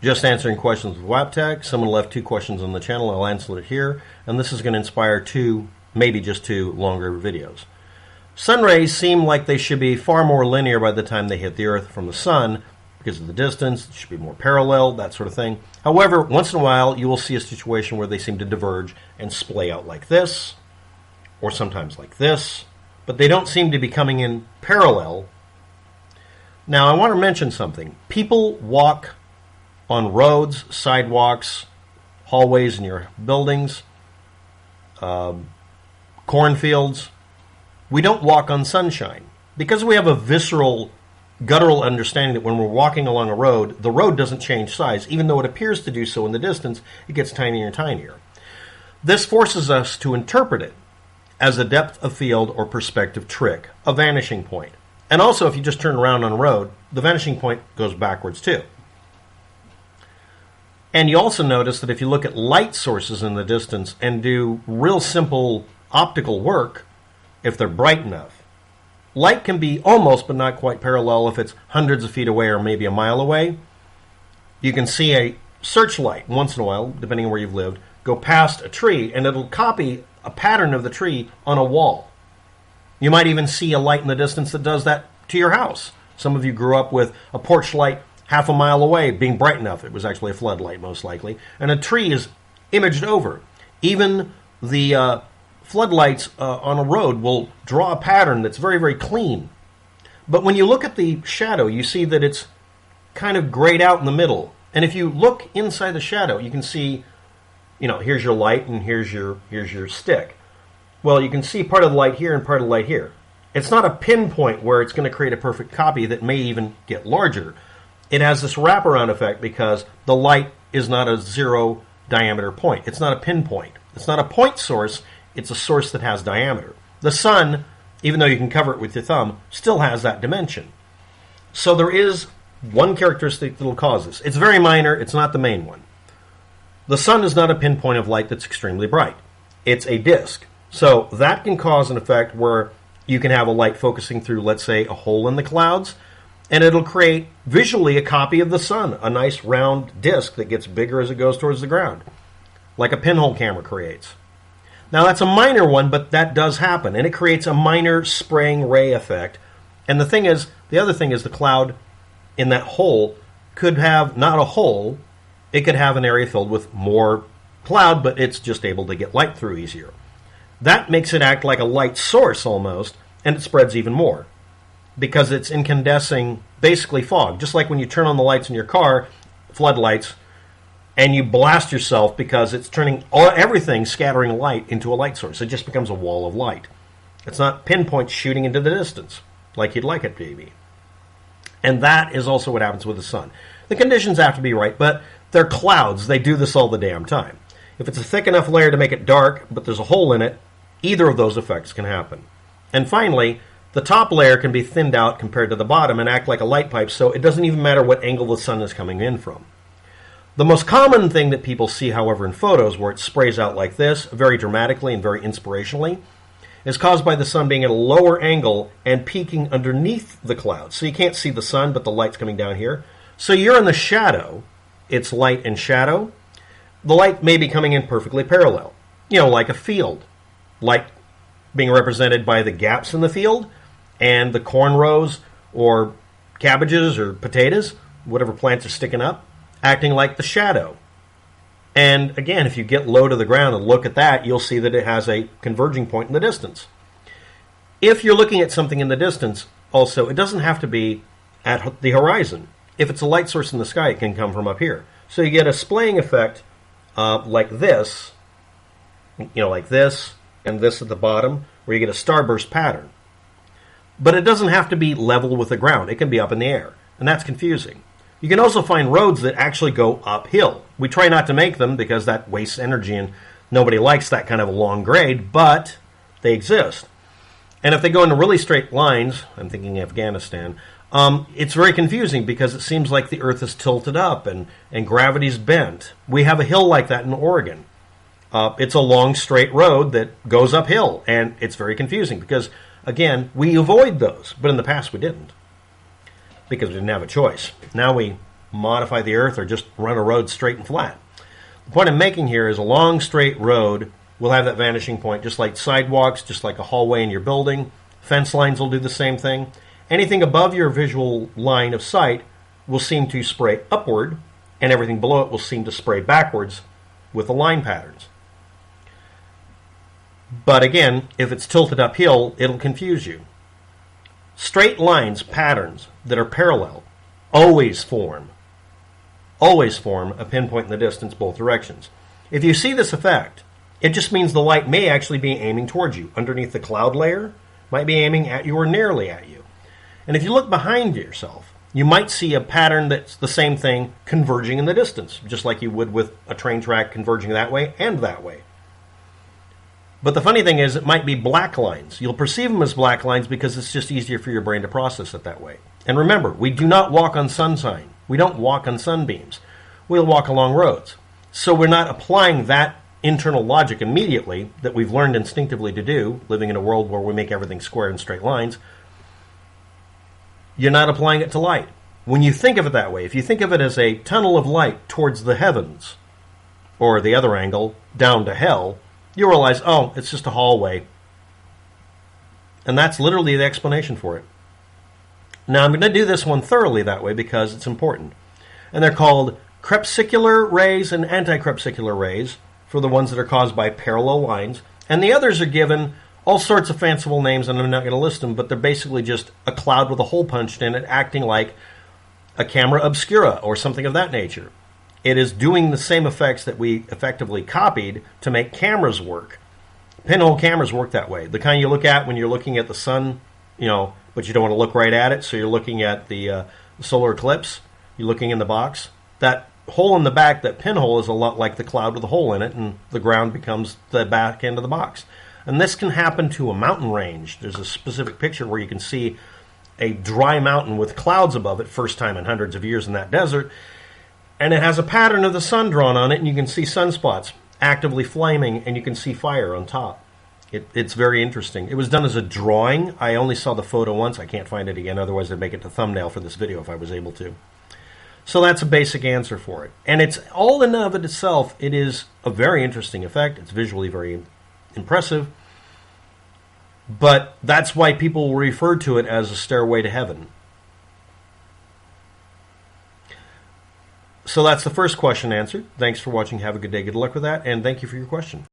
Just answering questions with waptek. Someone left 2 questions on the channel. I'll answer it here. And this is going to inspire 2, maybe just 2 longer videos. Sun rays seem like they should be far more linear by the time they hit the Earth from the sun because of the distance. It should be more parallel, that sort of thing. However, once in a while, you will see a situation where they seem to diverge and splay out like this, or sometimes like this, but they don't seem to be coming in parallel. Now, I want to mention something. People walk on roads, sidewalks, hallways in your buildings, cornfields. We don't walk on sunshine because we have a visceral, guttural understanding that when we're walking along a road, the road doesn't change size. Even though it appears to do so in the distance, it gets tinier and tinier. This forces us to interpret it as a depth of field or perspective trick, a vanishing point. And also, if you just turn around on a road, the vanishing point goes backwards too. And you also notice that if you look at light sources in the distance and do real simple optical work, if they're bright enough, light can be almost but not quite parallel if it's hundreds of feet away or maybe a mile away. You can see a searchlight once in a while, depending on where you've lived, go past a tree and it'll copy a pattern of the tree on a wall. You might even see a light in the distance that does that to your house. Some of you grew up with a porch light half a mile away being bright enough. It was actually a floodlight, most likely. And a tree is imaged over. Even the floodlights on a road will draw a pattern that's very, very clean. But when you look at the shadow, you see that it's kind of grayed out in the middle. And if you look inside the shadow, you can see, here's your light and here's your stick. Well, you can see part of the light here and part of the light here. It's not a pinpoint where it's going to create a perfect copy that may even get larger. It has this wraparound effect because the light is not a zero diameter point. It's not a pinpoint. It's not a point source. It's a source that has diameter. The sun, even though you can cover it with your thumb, still has that dimension. So there is one characteristic that will cause this. It's very minor. It's not the main one. The sun is not a pinpoint of light that's extremely bright. It's a disk. So that can cause an effect where you can have a light focusing through, let's say, a hole in the clouds, and it'll create visually a copy of the sun, a nice round disk that gets bigger as it goes towards the ground, like a pinhole camera creates. Now, that's a minor one, but that does happen, and it creates a minor spraying ray effect. And the other thing is the cloud in that hole could have not a hole, it could have an area filled with more cloud, but it's just able to get light through easier. That makes it act like a light source almost, and it spreads even more because it's incandescing, basically fog. Just like when you turn on the lights in your car, floodlights, and you blast yourself because it's turning everything, scattering light into a light source. It just becomes a wall of light. It's not pinpoint shooting into the distance like you'd like it to be. And that is also what happens with the sun. The conditions have to be right, but they're clouds. They do this all the damn time. If it's a thick enough layer to make it dark, but there's a hole in it, either of those effects can happen. And finally, the top layer can be thinned out compared to the bottom and act like a light pipe, so it doesn't even matter what angle the sun is coming in from. The most common thing that people see, however, in photos where it sprays out like this, very dramatically and very inspirationally, is caused by the sun being at a lower angle and peaking underneath the clouds. So you can't see the sun, but the light's coming down here. So you're in the shadow. It's light and shadow. The light may be coming in perfectly parallel, like a field. Light being represented by the gaps in the field and the corn rows or cabbages or potatoes, whatever plants are sticking up, acting like the shadow. And again, if you get low to the ground and look at that, you'll see that it has a converging point in the distance. If you're looking at something in the distance, also, it doesn't have to be at the horizon. If it's a light source in the sky, it can come from up here. So you get a splaying effect like this, like this, and this at the bottom, where you get a starburst pattern. But it doesn't have to be level with the ground. It can be up in the air, and that's confusing. You can also find roads that actually go uphill. We try not to make them because that wastes energy, and nobody likes that kind of a long grade, but they exist. And if they go into really straight lines, I'm thinking Afghanistan, it's very confusing because it seems like the earth is tilted up and gravity's bent. We have a hill like that in Oregon. It's a long straight road that goes uphill, and it's very confusing because, again, we avoid those, but in the past we didn't because we didn't have a choice. Now we modify the earth or just run a road straight and flat. The point I'm making here is a long straight road will have that vanishing point, just like sidewalks, just like a hallway in your building. Fence lines will do the same thing. Anything above your visual line of sight will seem to spray upward, and everything below it will seem to spray backwards with the line patterns. But again, if it's tilted uphill, it'll confuse you. Straight lines, patterns that are parallel, always form a pinpoint in the distance both directions. If you see this effect, it just means the light may actually be aiming towards you. Underneath the cloud layer, might be aiming at you or nearly at you. And if you look behind yourself, you might see a pattern that's the same thing converging in the distance, just like you would with a train track converging that way and that way. But the funny thing is, it might be black lines. You'll perceive them as black lines because it's just easier for your brain to process it that way. And remember, we do not walk on sunshine. We don't walk on sunbeams. We'll walk along roads. So we're not applying that internal logic immediately that we've learned instinctively to do, living in a world where we make everything square and straight lines. You're not applying it to light. When you think of it that way, if you think of it as a tunnel of light towards the heavens, or the other angle, down to hell, you realize, oh, it's just a hallway. And that's literally the explanation for it. Now, I'm going to do this one thoroughly that way because it's important. And they're called crepuscular rays and anti-crepuscular rays for the ones that are caused by parallel lines. And the others are given all sorts of fanciful names, and I'm not going to list them, but they're basically just a cloud with a hole punched in it, acting like a camera obscura or something of that nature. It is doing the same effects that we effectively copied to make cameras work. Pinhole cameras work that way. The kind you look at when you're looking at the sun, but you don't want to look right at it, so you're looking at the solar eclipse. You're looking in the box. That hole in the back, that pinhole, is a lot like the cloud with a hole in it, and the ground becomes the back end of the box. And this can happen to a mountain range. There's a specific picture where you can see a dry mountain with clouds above it, first time in hundreds of years in that desert, and it has a pattern of the sun drawn on it, and you can see sunspots actively flaming, and you can see fire on top. It's very interesting. It was done as a drawing. I only saw the photo once. I can't find it again, otherwise I'd make it the thumbnail for this video if I was able to. So that's a basic answer for it. And it's all in of it itself, it is a very interesting effect. It's visually very impressive. But that's why people will refer to it as a stairway to heaven. So that's the first question answered. Thanks for watching. Have a good day. Good luck with that. And thank you for your question.